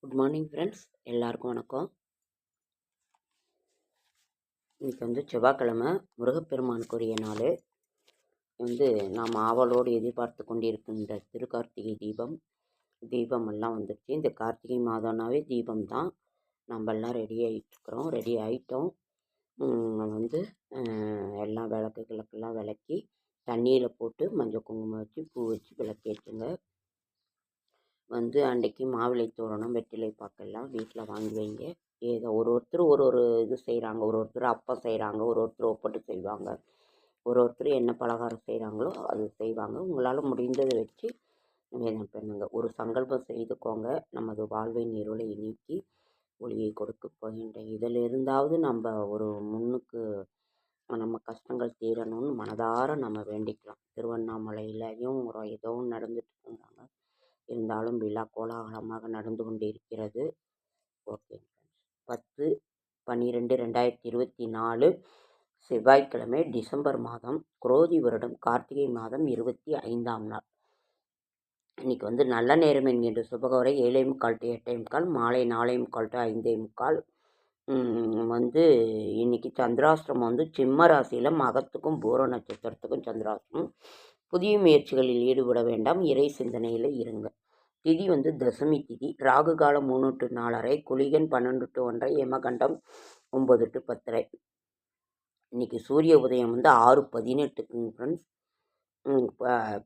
Good morning friends, எல்லாருக்கும் வணக்கம். இன்றைக்கி செவ்வாய்க்கிழமை, முருகப்பெருமானுக்குரிய நாள். நாம் ஆவலோடு எதிர்பார்த்து கொண்டிருக்கின்ற திருக்கார்த்திகை தீபம் எல்லாம் வந்துடுச்சு. இந்த கார்த்திகை மாதம்னாவே தீபம் தான். நம்மெல்லாம் ரெடி ஆகிட்டோம். எல்லாம் விளக்குகளுக்கெல்லாம் விளக்கி தண்ணியில் போட்டு மஞ்சள் குங்குமம் வச்சு பூ வச்சு விளக்கேற்றுங்க. அன்றைக்கி மாவிளை தோரணம், வெற்றிலை பாக்கெல்லாம் வீட்டில் வாங்கி வைங்க. ஏதோ ஒருத்தர் ஒரு இது செய்கிறாங்க. ஒருத்தர் அப்பம் செய்கிறாங்க, ஒருத்தர் ஒப்பட்டு செய்வாங்க, ஒருத்தர் என்ன பலகாரம் செய்கிறாங்களோ அது செய்வாங்க. உங்களால் முடிந்ததை வச்சு நிவேதனம் பண்ணுங்க. ஒரு சங்கல்பம் செய்துக்கோங்க. நமது வாழ்வின் இருளை நீக்கி ஒளியை கொடுக்க போகின்ற இதில் இருந்தாவது நம்ம ஒரு முன்னுக்கு நம்ம கஷ்டங்கள் தீரணும்னு மனதார நம்ம வேண்டிக்கலாம். திருவண்ணாமலையிலையும் ஏதோ நடந்துட்டு இருந்தாங்க. இருந்தாலும் விழா கோலாகலமாக நடந்து கொண்டிருக்கிறது. ஓகே, 10/12/2024 செவ்வாய்க்கிழமை, டிசம்பர் மாதம், குரோதி வருடம், கார்த்திகை மாதம் 25ஆம் நாள். இன்றைக்கி நல்ல நேரம் என்கின்ற சுபகோரை 7:45 to 8:45, மாலை 4:45 to 5:45. இன்றைக்கி சந்திராஷ்டிரமம் சிம்ம ராசியில் மகத்துக்கும் பூர நட்சத்திரத்துக்கும் சந்திராஷ்டிரமம். புதிய முயற்சிகளில் ஈடுபட வேண்டாம். இறை சிந்தனையில் இருங்க. திதி தசமி திதி. ராகு காலம் 3 to 4:30, குளிகன் 12 to 1:30, யமகண்டம் 9 to 10:30. இன்றைக்கி சூரிய உதயம் 6:18 ஃப்ரெண்ட்ஸ்.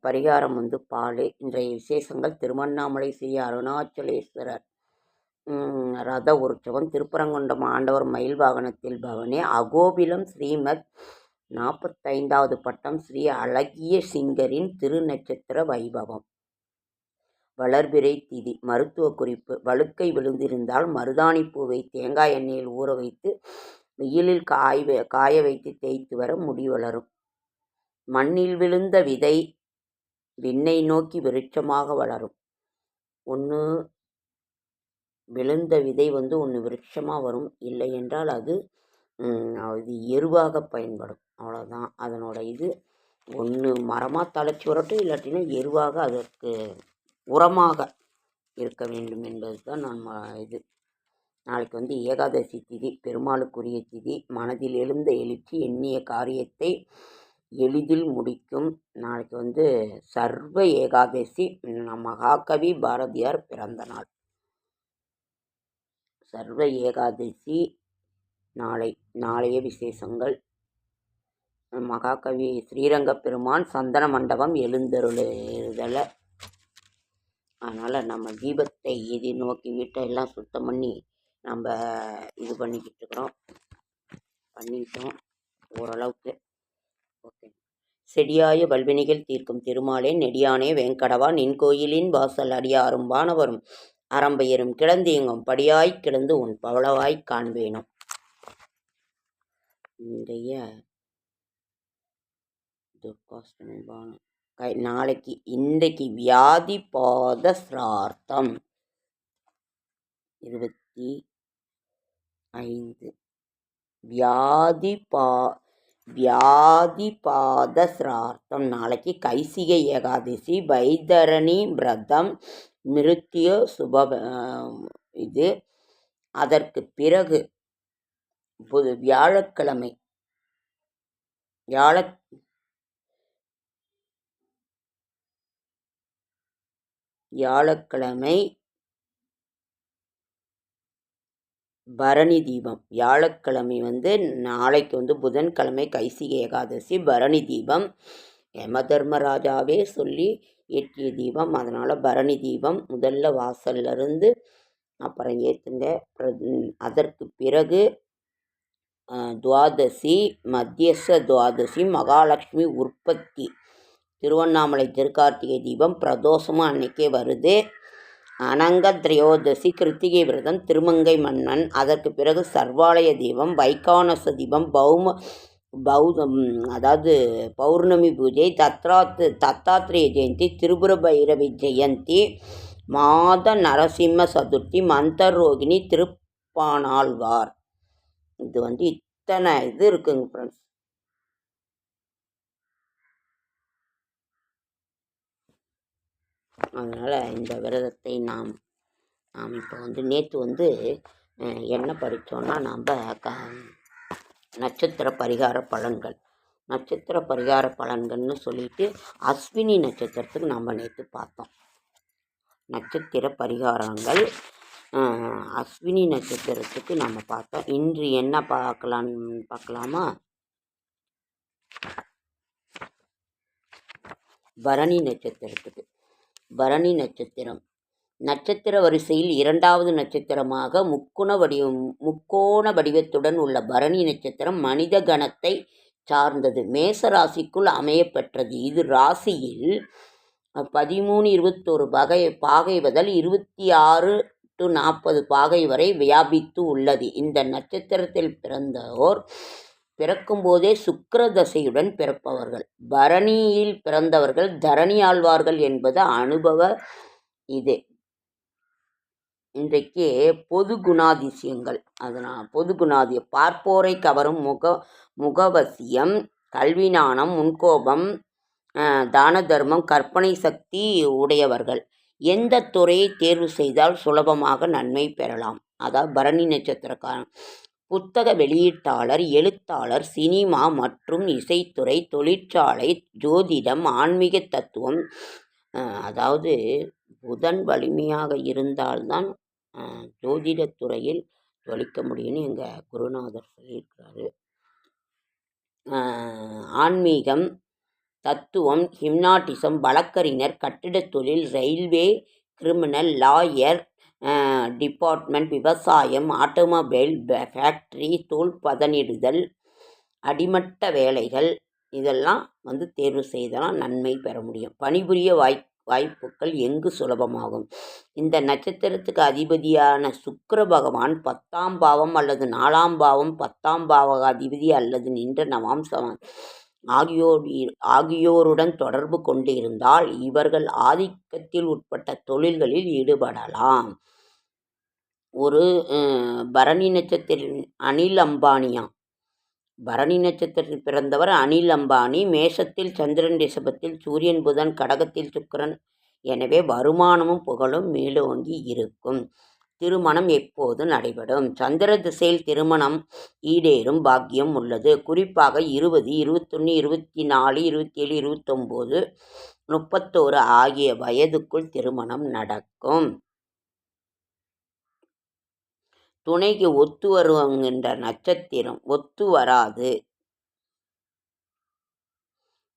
பரிகாரம் பால். இன்றைய விசேஷங்கள்: திருவண்ணாமலை ஸ்ரீ அருணாச்சலேஸ்வரர் ரத உற்சவம், திருப்பரங்குன்றம் ஆண்டவர் மயில் வாகனத்தில் பவனி, அகோபிலம் ஸ்ரீமத் 45வது பட்டம் ஸ்ரீ அழகிய சிங்கரின் திருநட்சத்திர வைபவம். வளர்பிறை திதி. மருத்துவ குறிப்பு: வழுக்கை விழுந்திருந்தால் மருதாணி பூவை தேங்காய் எண்ணெயில் ஊற வைத்து வெயிலில் காய வைத்து தேய்த்து வர முடி வளரும். மண்ணில் விழுந்த விதை விண்ணை நோக்கி விருட்சமாக வளரும். விழுந்த விதை ஒன்று விருட்சமாக வரும். இல்லை என்றால் அது எருவாக பயன்படும். அவ்வளோதான் அதனோட இது. ஒன்று மரமாக தழைச்சி வரட்டும், இல்லாட்டினா எருவாக அதற்கு உரமாக இருக்க வேண்டும் என்பது தான் இது. நாளைக்கு ஏகாதசி திதி, பெருமாளுக்குரிய திதி. மனதில் எழுந்த எழுச்சி எண்ணிய காரியத்தை எளிதில் முடிக்கும். நாளைக்கு சர்வ ஏகாதசி. மகாகவி பாரதியார் பிறந்த நாள். சர்வ ஏகாதசி நாளைய விசேஷங்கள்: மகாகவி ஸ்ரீரங்க பெருமான் சந்தன மண்டபம் எழுந்தருளுதலை. அதனால் நம்ம தீபத்தை நோக்கி வீட்டை எல்லாம் சுத்தம் பண்ணி நம்ம இது பண்ணிக்கிட்டு பண்ணிட்டோம் ஓரளவுக்கு. ஓகே. செடியாய வல்வினைகள் தீர்க்கும் திருமாலே, நெடியானே வேங்கடவா, நின் கோயிலின் வாசல் அடியாரும் வானவரும் அறம்பெயரும் கிடந்தீங்கும் படியாய் கிடந்து உன் பவளவாய் காண்பேனும். இன்றைக்கு வியாதி பாத சிரார்த்தம் 25. வியாதி பாத சிரார்த்தம். நாளைக்கு கைசிகை ஏகாதசி, வைதரணி விரதம், மிருத்ய சுப இது. அதற்கு பிறகு வியாழக்கிழமை பரணி தீபம். வியாழக்கிழமை நாளைக்கு புதன்கிழமை கைசிகை ஏகாதசி, பரணி தீபம். யம தர்மராஜாவே சொல்லி ஏற்றிய தீபம். அதனால் பரணி தீபம் முதல்ல வாசல்ல இருந்து அப்புறம் ஏற்றுங்க. அதற்கு பிறகு துவாதசி, மத்தியச துவாதசி, மகாலட்சுமி உற்பத்தி. திருவண்ணாமலை திருக்கார்த்திகை தீபம் பிரதோஷமும் அன்னைக்கே வருது. அனங்க திரையோதசி, கிருத்திகை விரதம், திருமங்கை மன்னன். அதற்கு பிறகு சர்வாலய தீபம், வைகானச தீபம், அதாவது பௌர்ணமி பூஜை, தத்தாத்திரேய ஜெயந்தி, திரிபுர பைரவி ஜெயந்தி, மாத நரசிம்ம சதுர்த்தி, மந்தரோகிணி, திருப்பானாழ்வார். இது இத்தனை இது இருக்குங்க ஃப்ரெண்ட்ஸ். அதனால் இந்த விரதத்தை நாம் நாம் இப்போ நேற்று என்ன படித்தோன்னா நட்சத்திர பரிகார பலன்கள். நட்சத்திர பரிகார பலன்கள்னு சொல்லிட்டு அஸ்வினி நட்சத்திரத்துக்கு நம்ம நேற்று பார்த்தோம். நட்சத்திர பரிகாரங்கள் அஸ்வினி நட்சத்திரத்துக்கு நம்ம பார்த்தோம். இன்று என்ன பார்க்கலாமா? பரணி நட்சத்திரத்துக்கு. பரணி நட்சத்திரம் நட்சத்திர வரிசையில் 2வது நட்சத்திரமாக முக்கோண வடிவத்துடன் உள்ள பரணி நட்சத்திரம் மனித கணத்தை சார்ந்தது. மேச ராசிக்குள் அமையப்பெற்றது. இது ராசியில் 13-21 பாகை முதல் 26 to 40 பாகை வரை வியாபித்து உள்ளது. இந்த நட்சத்திரத்தில் பிறந்தோர் பிறக்கும் போதே சுக்கிர தசையுடன் பிறப்பவர்கள். பரணியில் பிறந்தவர்கள் தரணி ஆழ்வார்கள் என்பது அனுபவ இது. இன்றைக்கு பொது குணாதிசயங்கள். அதனால் பொது பார்ப்போரை கவரும் முகவசியம், கல்வி ஞானம், முன்கோபம், தான தர்மம், கற்பனை சக்தி உடையவர்கள். எந்த துறையை தேர்வு செய்தால் சுலபமாக நன்மை பெறலாம்? அதாவது பரணி நட்சத்திரக்காரன் புத்தக வெளியீட்டாளர், எழுத்தாளர், சினிமா மற்றும் இசைத்துறை, தொழிற்சாலை, ஜோதிடம், ஆன்மீக தத்துவம். அதாவது புதன் வலிமையாக இருந்தால்தான் ஜோதிடத்துறையில் ஜொலிக்க முடியும்னு எங்கள் குருநாதர் சொல்லியிருக்கிறாரு. ஆன்மீகம், தத்துவம், ஹிப்னாட்டிசம், வழக்கறிஞர், கட்டிடத் தொழில், ரயில்வே, கிரிமினல் லாயர் டிபார்ட்மெண்ட், விவசாயம், ஆட்டோமொபைல் ஃபேக்ட்ரி, தோல் பதனிடுதல், அடிமட்ட வேலைகள் இதெல்லாம் தேர்வு செய்தால் நன்மை பெற முடியும். பணிபுரிய வாய்ப்புகள் எங்கு சுலபமாகும்? இந்த நட்சத்திரத்துக்கு அதிபதியான சுக்கிர பகவான் 10ஆம் பாவம் அல்லது 4ஆம் பாவம், 10ஆம் பாவ அதிபதி அல்லது நின்ற நவாம்சம் ஆகியோருடன் தொடர்பு கொண்டிருந்தால் இவர்கள் ஆதிக்கத்தில் உட்பட்ட தொழில்களில் ஈடுபடலாம். ஒரு பரணி நட்சத்திரம் அனில் அம்பானியா. பரணி நட்சத்திரத்தில் பிறந்தவர் அனில் அம்பானி. மேஷத்தில் சந்திரன், ரிஷபத்தில் சூரியன், புதன், கடகத்தில் சுக்கிரன். எனவே வருமானமும் புகழும் மேலோங்கி இருக்கும். திருமணம் எப்போது நடைபெறும்? சந்திர திசையில் திருமணம் ஈடேறும் பாக்கியம் உள்ளது. குறிப்பாக 20, 21, 24, 27, 29, 31 ஆகிய வயதுக்குள் திருமணம் நடக்கும். துணைக்கு ஒத்து வருகின்ற நட்சத்திரம் ஒத்து வராது.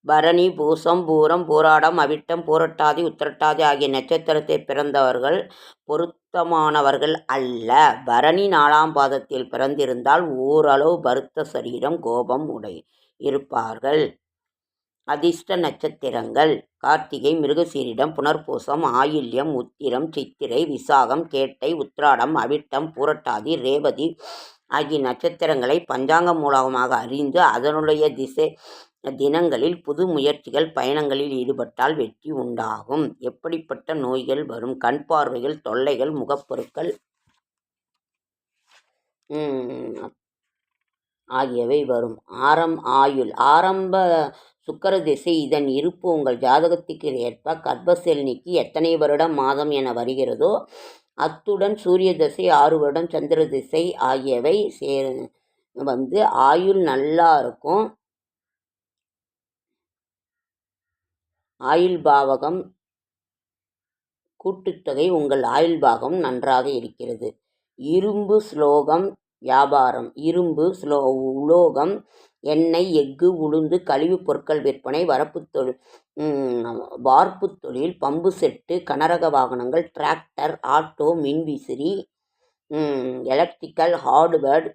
பரணி, பூசம், பூரம், பூராடம், அவிட்டம், பூரட்டாதி, உத்திரட்டாதி ஆகிய நட்சத்திரத்தை பிறந்தவர்கள் பொருத்தமானவர்கள் அல்ல. பரணி 4ஆம் பாதத்தில் பிறந்திருந்தால் ஓரளவு பருத்த சரீரம், கோபம் இருப்பார்கள். அதிர்ஷ்ட நட்சத்திரங்கள் கார்த்திகை, மிருகசீரிடம், புனர்பூசம், ஆயில்யம், உத்திரம், சித்திரை, விசாகம், கேட்டை, உத்திராடம், அவிட்டம், பூரட்டாதி, ரேவதி ஆகிய நட்சத்திரங்களை பஞ்சாங்கம் மூலமாக அறிந்து அதனுடைய தினங்களில் புது முயற்சிகள், பயணங்களில் ஈடுபட்டால் வெற்றி உண்டாகும். எப்படிப்பட்ட நோய்கள் வரும்? கண் பார்வைகள் தொல்லைகள், முகப்பொருட்கள் ஆகியவை வரும். ஆரம்ப சுக்கிர திசை. இதன் இருப்பு உங்கள் ஜாதகத்துக்கு ஏற்ப கர்ப்பசேல் நீக்கி எத்தனை வருடம், மாதம் என வருகிறதோ அத்துடன் சூரிய திசை, 6 வருடம், சந்திர திசை ஆகியவை ஆயுள் நல்லா இருக்கும். ஆயுள் பாவகம் கூட்டுத்தொகை உங்கள் ஆயுள் பாகம் நன்றாக இருக்கிறது. இரும்பு, ஸ்லோகம் வியாபாரம். இரும்பு, உலோகம், எண்ணெய், எஃகு, உளுந்து, கழிவுப் பொருட்கள் விற்பனை, வார்ப்பு தொழில், பம்பு செட்டு, கனரக வாகனங்கள், டிராக்டர், ஆட்டோ, மின்விசிறி, எலக்ட்ரிக்கல், ஹார்ட்வேர்,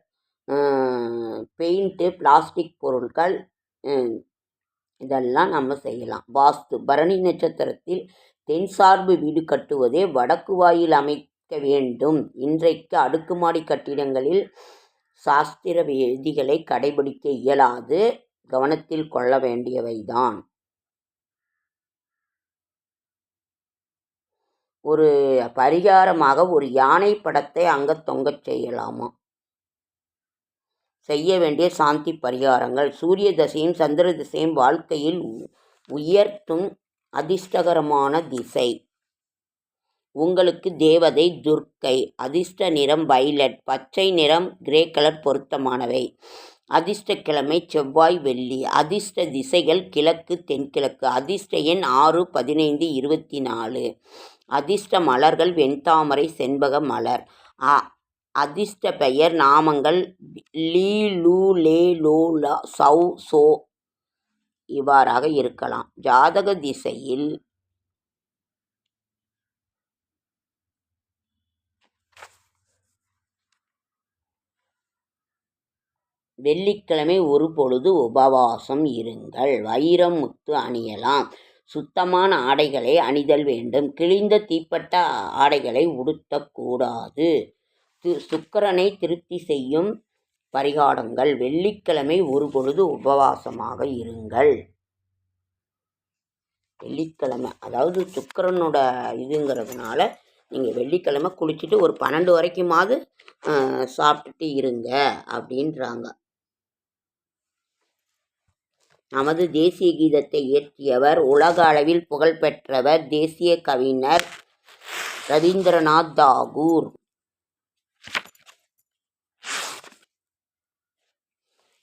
பெயிண்ட்டு, பிளாஸ்டிக் பொருட்கள் இதெல்லாம் நம்ம செய்யலாம். வாஸ்து. பரணி நட்சத்திரத்தில் தென் சார்பு வீடு கட்டுவதே வடக்கு வாயில் அமைக்க வேண்டும். இன்றைக்கு அடுக்குமாடி கட்டிடங்களில் சாஸ்திர விதிகளை கடைபிடிக்க இயலாது. கவனத்தில் கொள்ள வேண்டியவைதான். ஒரு பரிகாரமாக ஒரு யானை படத்தை அங்க தொங்கச் செய்யலாமா? செய்ய வேண்டிய சாந்தி பரிகாரங்கள். சூரிய திசையும் சந்திர திசையும் வாழ்க்கையில் உயர்த்தும் அதிர்ஷ்டகரமான திசை. உங்களுக்கு தேவதை துர்க்கை. அதிர்ஷ்ட நிறம் வைலட். பச்சை நிறம் கிரே கலர் பொருத்தமானவை. அதிர்ஷ்ட கிழமை செவ்வாய் வெள்ளி. அதிர்ஷ்ட திசைகள் கிழக்கு தென்கிழக்கு. அதிர்ஷ்ட எண் 6, 15, 24. அதிர்ஷ்ட மலர்கள் வெண்தாமரை செண்பக மலர். அதிர்ஷ்ட பெயர் நாமங்கள் லீ லூ லே லோ லா சௌ சோ இவ்வாறாக இருக்கலாம். ஜாதக திசையில் வெள்ளிக்கிழமை ஒரு பொழுது உபவாசம் இருங்கள். வைரம் முத்து அணியலாம். சுத்தமான ஆடைகளை அணிதல் வேண்டும். கிழிந்த தீப்பட்ட ஆடைகளை உடுத்தக்கூடாது. சுக்கிரனை திருப்தி செய்யும் பரிகாரங்கள். வெள்ளிக்கிழமை ஒரு பொழுது உபவாசமாக இருங்கள். வெள்ளிக்கிழமை அதாவது சுக்கிரனோட இதுங்கிறதுனால நீங்கள் வெள்ளிக்கிழமை குளிச்சுட்டு ஒரு 12 வரைக்குமாவது சாப்பிட்டுட்டு இருங்க அப்படின்றாங்க. நமது தேசிய கீதத்தை இயற்றியவர் உலக அளவில் புகழ்பெற்றவர் தேசிய கவிஞர் Rabindranath Tagore.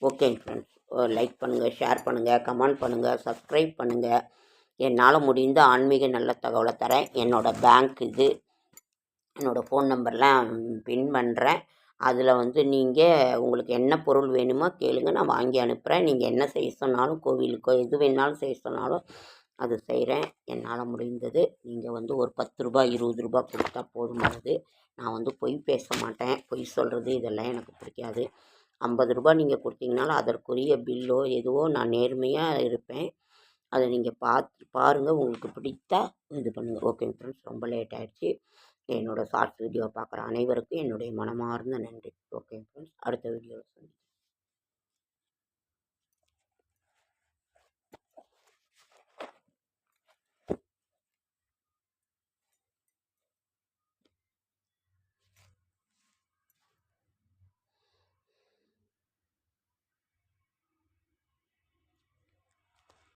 Okay friends, like பண்ணுங்கள், ஷேர் பண்ணுங்கள், கமெண்ட் பண்ணுங்கள், சப்ஸ்கிரைப் பண்ணுங்கள். என்னால் முடிந்த ஆன்மீக நல்ல தகவலை தரேன். என்னோடய பேங்க் இது, என்னோடய ஃபோன் நம்பர்லாம் பின் பண்ணுறேன். அதில் நீங்கள் உங்களுக்கு என்ன பொருள் வேணுமோ கேளுங்க, நான் வாங்கி அனுப்புகிறேன். நீங்கள் என்ன செய்ய சொன்னாலும், கோவிலுக்கோ எது வேணாலும் செய்ய சொன்னாலும் அது செய்கிறேன். என்னால் முடிந்தது. நீங்கள் ஒரு 10 ரூபா 20 ரூபா கொடுத்தா போதுமானது. நான் பொய் பேச மாட்டேன். பொய் சொல்கிறது இதெல்லாம் எனக்கு பிடிக்காது. 50 ரூபா நீங்கள் கொடுத்தீங்கனாலும் அதற்குரிய பில்லோ எதுவோ நான் நேர்மையாக இருப்பேன். அதை நீங்கள் பாருங்கள். உங்களுக்கு பிடித்தா இது பண்ணுங்கள். ஓகே ஃப்ரெண்ட்ஸ், ரொம்ப லேட் ஆகிடுச்சு. என்னோடய ஷார்ட்ஸ் வீடியோ பார்க்குற அனைவருக்கும் என்னுடைய மனமார்ந்த நன்றி. ஓகே ஃப்ரெண்ட்ஸ், அடுத்த வீடியோவில் சந்திக்கிறேன்.